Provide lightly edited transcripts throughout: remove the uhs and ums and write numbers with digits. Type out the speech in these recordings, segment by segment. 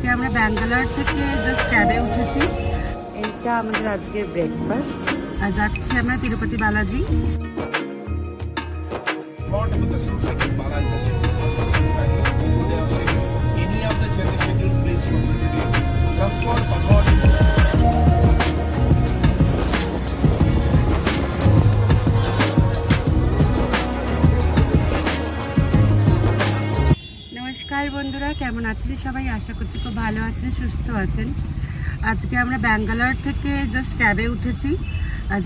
আজকে আমরা ব্যাঙ্গালোর থেকে জাস্ট ক্যাবে উঠেছি। এইটা আমাদের আজকের ব্রেকফাস্ট। আর যাচ্ছি আমরা তিরুপতি বালাজি। নমস্কার বন্ধুরা, কেমন আছেন সবাই? আশা করছি খুব ভালো আছেন, সুস্থ আছেন। আজকে আমরা ব্যাঙ্গালোর থেকে জাস্ট ক্যাবে উঠেছি।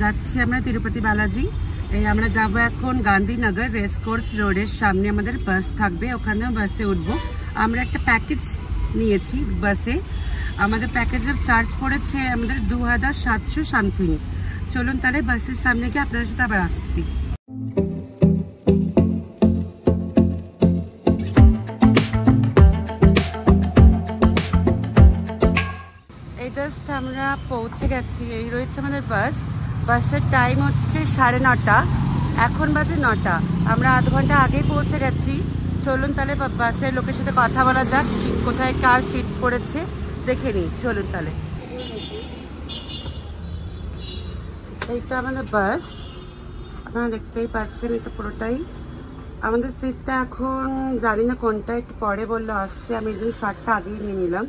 যাচ্ছি আমরা তিরুপতি বালাজি। এই আমরা যাব এখন গান্ধীনগর রেস কোর্স রোডের সামনে আমাদের বাস থাকবে, ওখানে বাসে উঠবো। আমরা একটা প্যাকেজ নিয়েছি বাসে। আমাদের প্যাকেজের চার্জ পড়েছে আমাদের 2700 সামথিং। চলুন তাহলে বাসের সামনে গিয়ে আপনার সাথে আবার আসছি। এই জাস্ট আমরা পৌঁছে গেছি। এই রয়েছে আমাদের বাস। বাসের টাইম হচ্ছে 9:30, এখন বাজে 9টা। আমরা আধ ঘন্টা আগেই পৌঁছে গেছি। চলুন তাহলে বাসের লোকের সাথে কথা বলা যাক, কোথায় কার সিট পড়েছে দেখে নিই। চলুন তাহলে। এইটা আমাদের বাস, আপনারা দেখতেই পাচ্ছেন। এটা পুরোটাই আমাদের সিটটা। এখন জানি না কোনটা, একটু পরে বললো আসতে। আমি একদম শার্টটা আগেই নিয়ে নিলাম।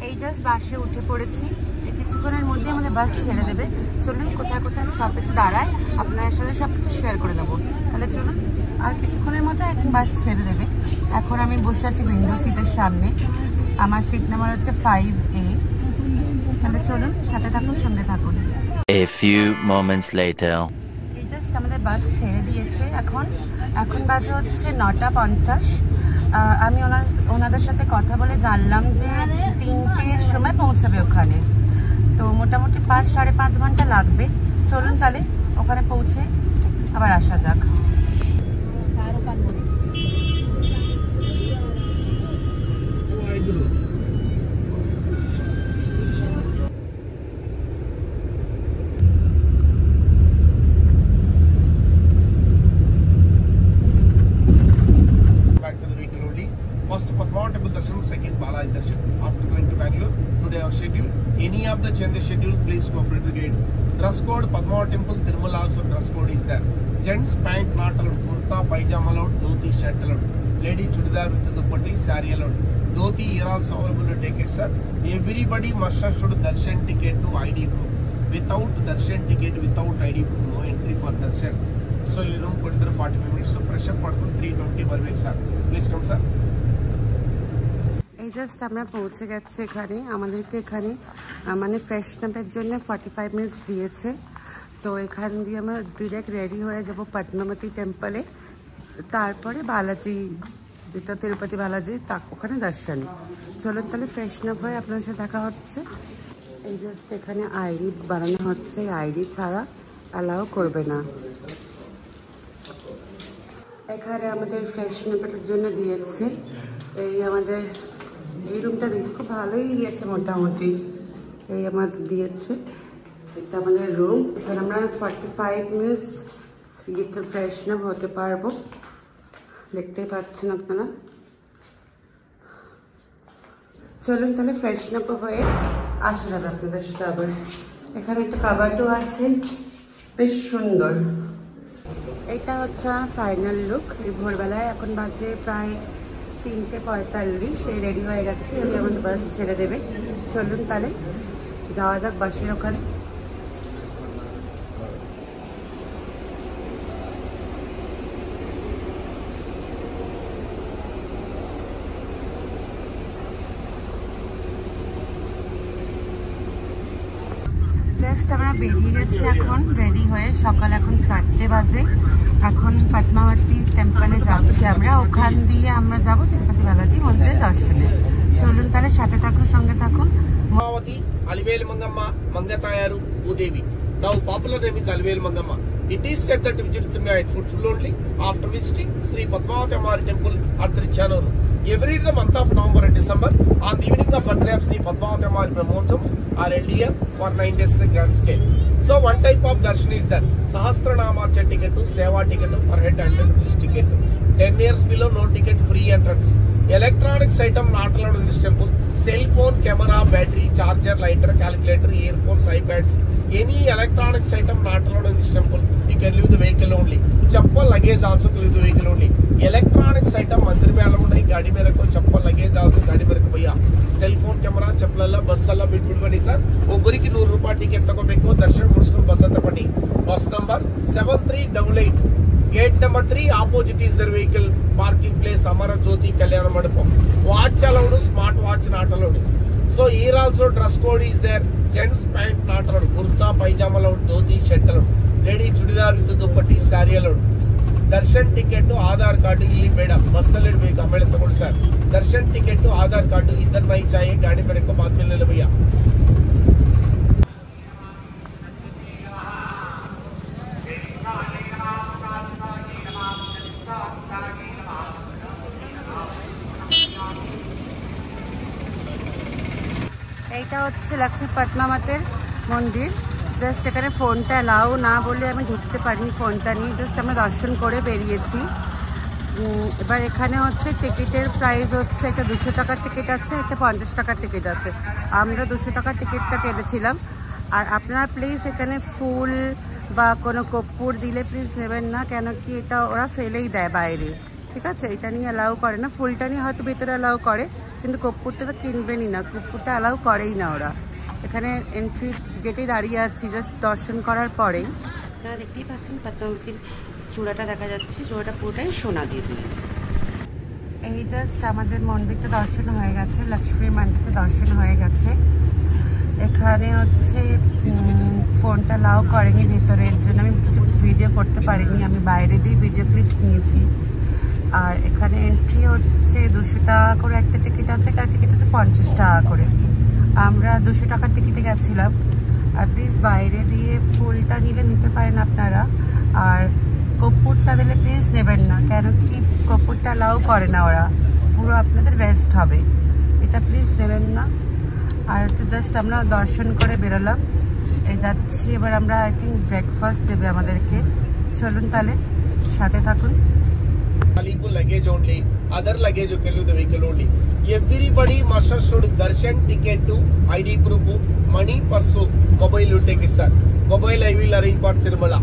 এই জাস্ট বাসে উঠে পড়েছি। কিছুক্ষণের মধ্যে আমাদের বাস ছেড়ে দেবে। চলুন কোথায় কোথায় স্টপেজে দাঁড়ায় আপনার সাথে সব কিছু শেয়ার করে দেবো। তাহলে চলুন, আর কিছুক্ষণের মধ্যে এখন বাস ছেড়ে দেবে। এখন আমি বসে আছি উইন্ডো সিটের সামনে। আমার সিট নাম্বার হচ্ছে 5A। তাহলে চলুন, সাথে থাকুন, সঙ্গে থাকুন। A few moments later. এই জাস্ট আমাদের বাস ছেড়ে দিয়েছে। এখন বাজে হচ্ছে 9:50। আমি ওনাদের সাথে কথা বলে জানলাম যে 3টের সময় পৌঁছাবে ওখানে। তো মোটামুটি 5-5.5 ঘন্টা লাগবে। চলুন তাহলে ওখানে পৌঁছে আবার আসা যাক। First Padma temple darshan, second Balaji darshan. After going to Bangalore, today our schedule. Any of the change schedule, please cooperate the gate. Dress code Padma temple, Tirumala also dress code is there. Gents pant not allowed, kurta pajama allowed, dhoti shirt allowed. Lady chudidar with duppatti, saree allowed. Dhoti here also available to take it, sir. Everybody must have should darshan ticket to ID book. Without darshan ticket, without ID book, no entry for darshan. So you room put there 45 minutes. So pressure part 320 barbeque, sir. Please come, sir. এই just আমরা পৌঁছে গেছি এখানে। আমাদেরকে এখানে মানে fresh নাপের জন্য 45 minutes দিয়েছে। তো এখান দিয়ে আমরা ডিরেক্ট রেডি হয়ে যাব পদ্মাবতী টেম্পলে। তারপরে বালাজি, যেটা তিরুপতি বালাজি, ওখানে দর্শন। চলুন তাহলে ফ্রেশ নাপ হয়ে আপনার সাথে দেখা হচ্ছে। এই জাস্ট এখানে আইডি বানানো হচ্ছে। আইডি ছাড়া অ্যালাউ করবে না। এখানে আমাদের ফ্রেশ নাপের জন্য দিয়েছে। এই আমাদের এই রুমটা দিয়েছে, খুব ভালোই দিয়েছে মোটামুটি। এই আমাদের দিয়েছে, এটা আমাদের রুম। এখানে আমরা 45 মিনিটস ফ্রেশ আপ হতে পারবো। দেখতেই পাচ্ছেন আপনারা। চলুন তাহলে ফ্রেশ আপ হয়ে আসা যাবে আপনাদের সাথে আবার। এখানে একটা কাবার্ডও আছে, বেশ সুন্দর। এটা হচ্ছে ফাইনাল লুক। এই ভোরবেলায় এখন বাজে প্রায় 3:45। এই রেডি হয়ে গেছে। আমি আমাদের বাস ছেড়ে দেবে। চলুন তাহলে যাওয়া যাক বাসের ওখানে। জাস্ট আমরা বেরিয়ে গেছি এখন রেডি হয়ে। সকাল এখন 4টে বাজে। এখন পদ্মাবতী টেম্পলে যাচ্ছি আমরা। ওখান দিয়ে আমরা যাবো তিরুপতি বালাজি মন্দিরের দর্শনে। চলুন তাহলে সাথে থাকুন, সঙ্গে থাকুন। Padmavati, Alivel Mangamma, Mangatayaru, Udevi. Now popular name is Alivel Mangamma. It is said that visit Tirunayat fruitful only after visiting Sri Padmavati Amari temple at Trichanur. Every the month of November and December, on the evening of birthday of Sri Padmavati Amma Brahmotsams are held here for 9 days in a grand scale. So one type of darshan is that Sahasranamacha ticket to Seva ticket for head and rupees ticket. 10 years below, no ticket, free entrance. Electronics item not allowed in this temple. Cell phone, camera, battery, charger, lighter, calculator, earphones, iPads. Any electronics item not allowed in this temple. You can leave the vehicle only. Chappal luggage also can leave the vehicle only. Electronics item mandir mein allowed nahi. Gaadi mein rakho. Chappal luggage also gaadi mein rakho bhaiya. Cell phone, camera, chappal alla, bus alla bit bani sir. Obari ki 100 rupees ticket tagobeko. Darshan muskul bus ata padi. Bus number 7388. Gate number 3 opposite is their vehicle parking place Amara Jyoti Kalyana Mandapam. Watch allowed, smart watch not allowed. So here also dress code is there. Gents pant not allowed. Kurta, pajama allowed. Dhoti, shirt allowed. Lady chudidar with duppatti, saree allowed. Darshan ticket to Aadhaar card illi beda. Bus allowed vehicle amele tagodu sir. Darshan ticket to Aadhaar card idhar nahi chahiye. Gaadi mere ko baad mein le le bhaiya. এইটা হচ্ছে লক্ষ্মী পদ্মাবতীর মন্দির। Just এখানে ফোনটা allow না বলে আমি ঢুকতে পারিনি, ফোনটা নিয়ে জাস্ট আমরা দর্শন করে বেরিয়েছি। এবার এখানে হচ্ছে টিকিটের প্রাইস হচ্ছে একটা 200 টাকার টিকিট আছে, একটা 50 টাকার টিকিট আছে। আমরা 200 টাকার টিকিটটা কেটেছিলাম। আর আপনারা প্লিজ এখানে ফুল বা কোনো কর্পূর দিলে প্লিজ নেবেন না, কেন কি এটা ওরা ফেলেই দেয় বাইরে, ঠিক আছে? এটা নিয়ে অ্যালাউ করে না। ফুলটা নিয়ে হয়তো ভেতরে অ্যালাউ করে, কিন্তু কর্পূরটা তো কিনবেনই না, কর্পূরটা অ্যালাউ করেই না ওরা। এখানে এন্ট্রি গেটে দাঁড়িয়ে আছি জাস্ট দর্শন করার পরেই। আপনারা দেখতেই পাচ্ছেন পদ্মাবতীর চূড়াটা দেখা যাচ্ছে, চূড়াটা পুরোটাই সোনা দিয়ে তৈরি। এই জাস্ট আমাদের মন্দিরটা দর্শন হয়ে গেছে, লক্ষ্মীর মন্দিরটা দর্শন হয়ে গেছে। এখানে হচ্ছে ফোনটা অ্যালাউ করেনি ভেতরে, এর জন্য আমি কিছু ভিডিও করতে পারিনি, আমি বাইরে দিয়ে ভিডিও ক্লিপস নিয়েছি। আর এখানে এন্ট্রি হচ্ছে 200 টাকা করে একটা টিকিট আছে, একটা টিকিট হচ্ছে 50 টাকা করে। আমরা 200 টাকার টিকিটে গেছিলাম। আর প্লিজ বাইরে দিয়ে ফুলটা নিলে নিতে পারেন আপনারা, আর কর্পূরটা দিলে প্লিজ নেবেন না, কেন কি কর্পূরটা অ্যালাউ করে না ওরা, পুরো আপনাদের ওয়েস্ট হবে, এটা প্লিজ নেবেন না। আর হচ্ছে জাস্ট আমরা দর্শন করে বেরোলাম, এই যাচ্ছি। এবার আমরা আই থিঙ্ক ব্রেকফাস্ট দেবে আমাদেরকে, চলুন তাহলে সাথে থাকুন। Luggage only, other luggage you can leave the vehicle only. Everybody must should darshan ticket to ID proof, money, purse, mobile you take it sir. Mobile I will arrange for Tirumala.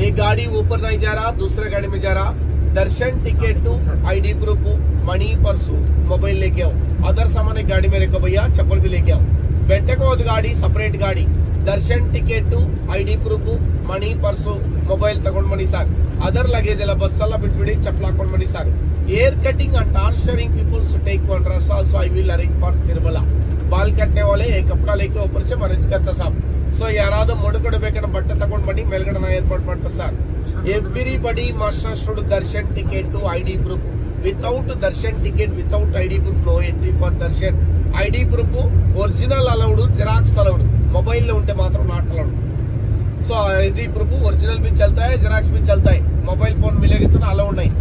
एक गाड़ी ऊपर नहीं जा रहा, दूसरे गाड़ी में जा रहा, darshan ticket two ID proof, money, purse, mobile लेके आओ। अदर सामान एक गाड़ी में रखो भैया, चप्पल भी लेके आओ। बैठे को गाड़ी सेपरेट गाड़ी, darshan ticket two ID proof, money, purse, mobile तಗೊಂಡು ಬನ್ನಿ ಸರ್। ಅದರ್ ಲಗೇಜ್ ಎಲ್ಲ ಬಸ್ ಎಲ್ಲ ಬಿಟ್ಬಿಡಿ, ಚಪ್ಪಲ್ ಹಾಕೊಂಡು ಬನ್ನಿ ಸರ್। Hair cutting and torturing peoples take one dress also I will arrange for Tirumala. बाल काटने वाले एक कपड़ा लेके ऊपर से अरेंज करता साहब। सो ಯಾರಾದರೂ ಮುಡುಕೊಡಬೇಕಂತ ಬಟ್ಟೆ ತಗೊಂಡು ಬನ್ನಿ, ಮೇಲ್ಗಡೆ ನಾನು ಏರ್ಪಾಟ್ ಮಾಡ್ತಾ sir. Everybody must should darshan ticket to ID proof. Without darshan ticket, without ID proof no entry for darshan. ID proof original allowed, xerox allowed, mobile లో ఉంటే మాత్రం not allowed. So ID proof original भी चलता है, जेरॉक्स भी चलता है। मोबाइल फोन मिलेगा तो ना अलाउड नहीं,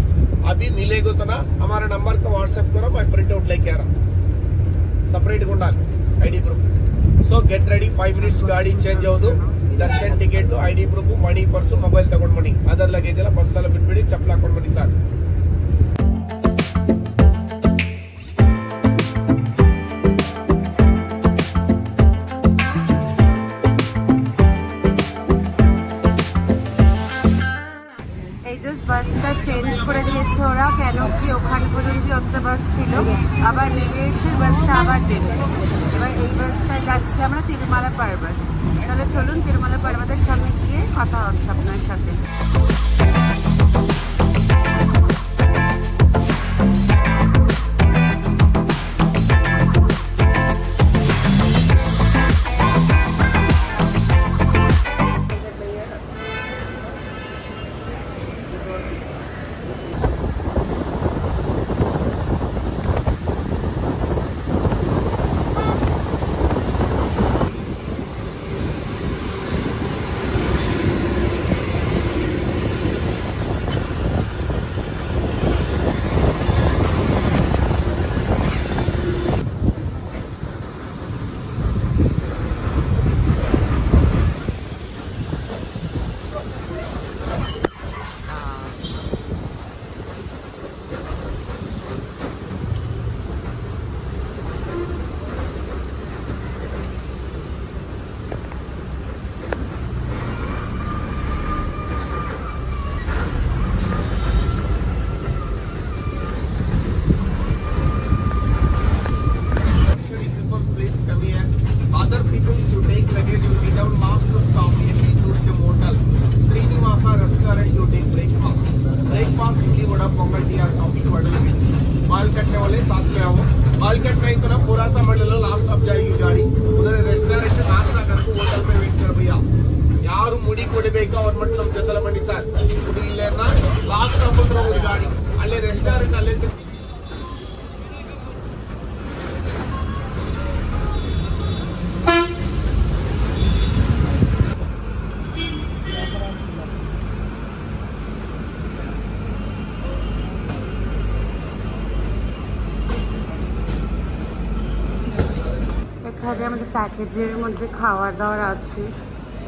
अभी मिलेगा तो ना हमारे नंबर को व्हाट्सएप करो, मैं प्रिंट आउट लेके आ रहा हूँ। सेपरेट गुंडाल ID proof। So get ready, 5 minutes गाड़ी चेंज होदु। Darshan ticket ID proof, money, purse, mobile तಗೊಂಡು ಬನ್ನಿ। ಅದರ್ ಲಗೇಜ್ ಎಲ್ಲ ಬಸ್ ಎಲ್ಲ ಬಿಟ್ಬಿಡಿ, ಚಪ್ಪಲ್ ಹಾಕೊಂಡು ಬನ್ನಿ ಸರ್। বাসটা চেঞ্জ করে দিয়েছে ওরা, কেন কি ওখানে পর্যন্ত একটা বাস ছিল, আবার নেমে এসে বাসটা আবার দেবে। এবার এই বাসটায় যাচ্ছি আমরা তিরুমালা পর্বত। তাহলে চলুন তিরুমালা পর্বতের সামনে গিয়ে কথা হচ্ছে আপনার সাথে। टिकट नहीं तो ना पूरा सा मंडल लास्ट ऑफ जाएगी गाड़ी उधर रेस्टोरेंट नाश्ता करके होटल पे वेट कर भैया यारू मुड़ी ಕೊಡಬೇಕು ಅವ್ರ ಮಟ್ಟ ನಮ್ಮ ಜೊತೆಲ ಬನ್ನಿ ಸರ್ ಮುಡಿ ಇಲ್ಲೇನ ಲಾಸ್ಟ್ ಆಫ್ ಒಂದು ಗಾಡಿ ಅಲ್ಲೇ ರೆಸ್ಟೋರೆಂಟ್ ಅಲ್ಲೇ এখানে আমাদের প্যাকেজের মধ্যে খাবার দাবার আছে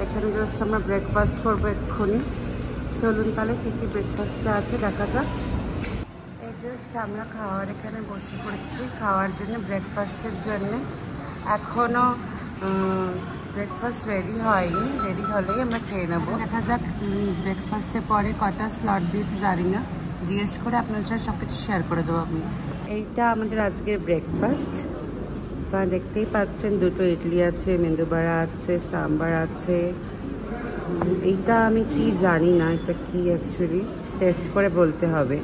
এখানে জাস্ট আমরা ব্রেকফাস্ট করবো এক্ষুনি চলুন তাহলে কী কী ব্রেকফাস্টে আছে দেখা যাক এই জাস্ট আমরা খাওয়ার এখানে বসে পড়েছি খাওয়ার জন্য ব্রেকফাস্টের জন্য এখনও ব্রেকফাস্ট রেডি হয়নি রেডি হলেই আমরা খেয়ে নেবো দেখা যাক ব্রেকফাস্টে পরে কটা স্লট দিয়েছে জানি না জিজ্ঞেস করে আপনার সাথে সব কিছু শেয়ার করে দেবো আমি এইটা আমাদের আজকের ব্রেকফাস্ট আপনারা দেখতেই পাচ্ছেন দুটো ইডলি আছে মেন্দু বড়া আছে সাম্বার আছে এইটা আমি কি জানি না এটা কি অ্যাকচুয়ালি টেস্ট করে বলতে হবে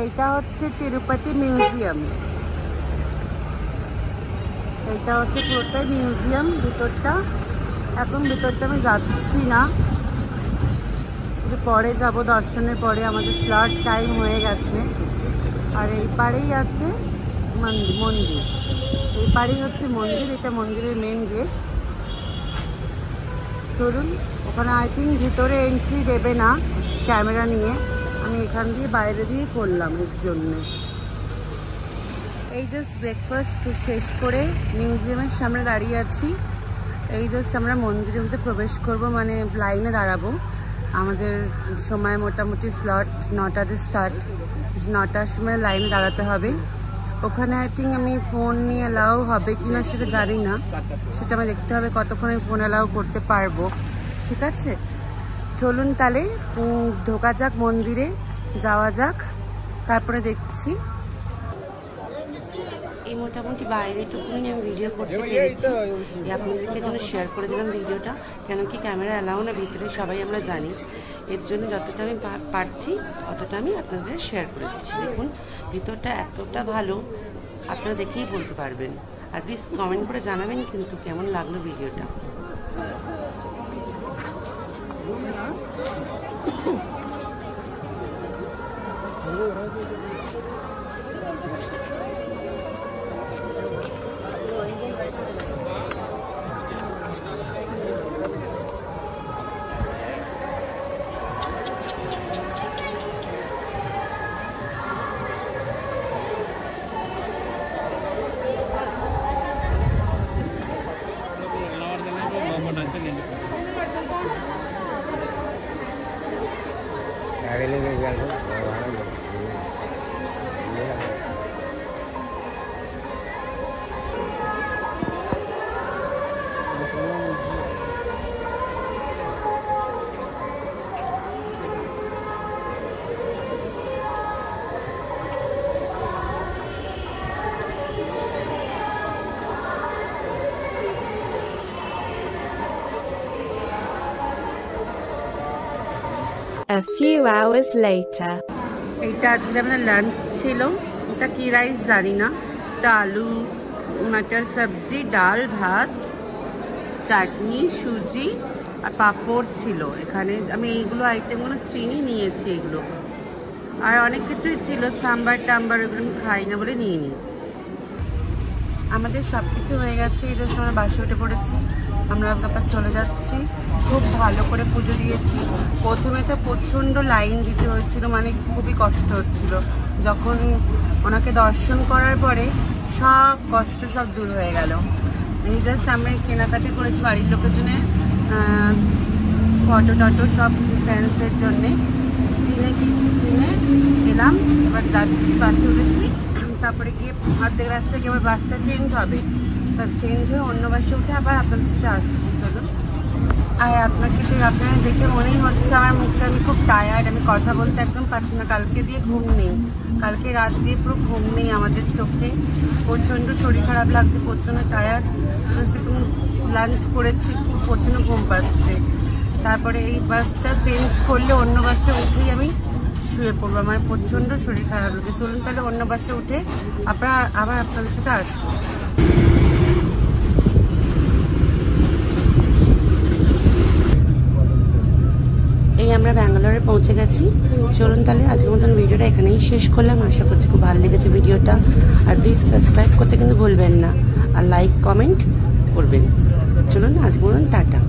এইটা হচ্ছে তিরুপতি মিউজিয়াম এইটা হচ্ছে পুরোটাই মিউজিয়াম ভিতরটা এখন ভিতরটা আমি যাচ্ছি না একটু পরে যাব দর্শনের পরে আমাদের স্লট টাইম হয়ে গেছে আর এই পারেই আছে মন্দির এই পারেই হচ্ছে মন্দির এটা মন্দিরের মেন গেট চলুন ওখানে আই থিঙ্ক ভিতরে এন্ট্রি দেবে না ক্যামেরা নিয়ে আমি এখান দিয়ে বাইরে দিয়ে করলাম এর জন্য এই জাস্ট ব্রেকফাস্ট শেষ করে মিউজিয়ামের সামনে দাঁড়িয়ে আছি এই জাস্ট আমরা মন্দিরের মধ্যে প্রবেশ করব মানে লাইনে দাঁড়াবো আমাদের সময় মোটামুটি স্লট 9টাতে স্টার্ট 9টার সময় লাইনে দাঁড়াতে হবে ওখানে আই থিঙ্ক আমি ফোন নিয়ে অ্যালাউ হবে কি না সেটা জানি না সেটা আমি দেখতে হবে কতক্ষণ আমি ফোন অ্যালাউ করতে পারবো ঠিক আছে চলুন তাহলে ঢোকা যাক মন্দিরে যাওয়া যাক তারপরে দেখছি এই মোটামুটি বাইরেটুকুনি আমি ভিডিও করতে পেরেছি আপনাদেরকে জন্য শেয়ার করে দিলাম ভিডিওটা কেন কি ক্যামেরা অ্যালাউ না ভিতরে সবাই আমরা জানি এর জন্য যতটা আমি পারছি অতটা আমি আপনাদের শেয়ার করে দিচ্ছি দেখুন ভিতরটা এতটা ভালো আপনারা দেখেই বলতে পারবেন আর প্লিজ কমেন্ট করে জানাবেন কিন্তু কেমন লাগলো ভিডিওটা A few hours later. এইটা আজকে আমাদের লাঞ্চ ছিল এটা কি রাইস জানি না এটা আলু মটর সবজি ডাল ভাত চাটনি সুজি আর পাঁপড় ছিল এখানে আমি এইগুলো আইটেমগুলো চিনি নিয়েছি এগুলো আর অনেক কিছুই ছিল সাম্বার টাম্বার এগুলো আমি খাই না বলে নিয়ে নিই আমাদের সব কিছু হয়ে গেছে এদের সময় বাসে উঠে পড়েছি আমরা আবার চলে যাচ্ছি খুব ভালো করে পুজো দিয়েছি প্রথমে তো প্রচণ্ড লাইন দিতে হয়েছিল মানে খুবই কষ্ট হচ্ছিল যখন ওনাকে দর্শন করার পরে সব কষ্ট সব দূর হয়ে গেল এই জাস্ট আমরা কেনাকাটি করেছি বাড়ির লোকের জন্য ফটো টটো সব ফ্রেন্ডসের জন্যে কিনে এলাম এবার যাচ্ছি বাসে উঠেছি তারপরে গিয়ে অর্ধেক রাস্তায় গিয়ে আবার বাসটা চেঞ্জ হবে চেঞ্জ হয়ে অন্য বাসে উঠে আবার আপনাদের সাথে আসছি চলুন আর আপনারা দেখে মনেই হচ্ছে আমার মুখটা আমি খুব টায়ার্ড আমি কথা বলতে একদম পারছি না কালকে দিয়ে ঘুম নেই কালকে রাত দিয়ে পুরো ঘুম নেই আমাদের চোখে প্রচণ্ড শরীর খারাপ লাগছে প্রচণ্ড টায়ার্ড সেরকম লাঞ্চ করেছি প্রচণ্ড ঘুম পাচ্ছে তারপরে এই বাসটা চেঞ্জ করলে অন্য বাসে উঠেই আমি শুয়ে পড়বো, আমার প্রচণ্ড শরীর খারাপ লাগে। চলুন তাহলে অন্য বাসে উঠে আবার আপনাদের সাথে আসবো। এই আমরা ব্যাঙ্গালোরে পৌঁছে গেছি। চলুন তাহলে আজকের মতন ভিডিওটা এখানেই শেষ করলাম। আশা করছি খুব ভালো লেগেছে ভিডিওটা। আর প্লিজ সাবস্ক্রাইব করতে কিন্তু ভুলবেন না, আর লাইক কমেন্ট করবেন। চলুন আজকের মতন টাটা।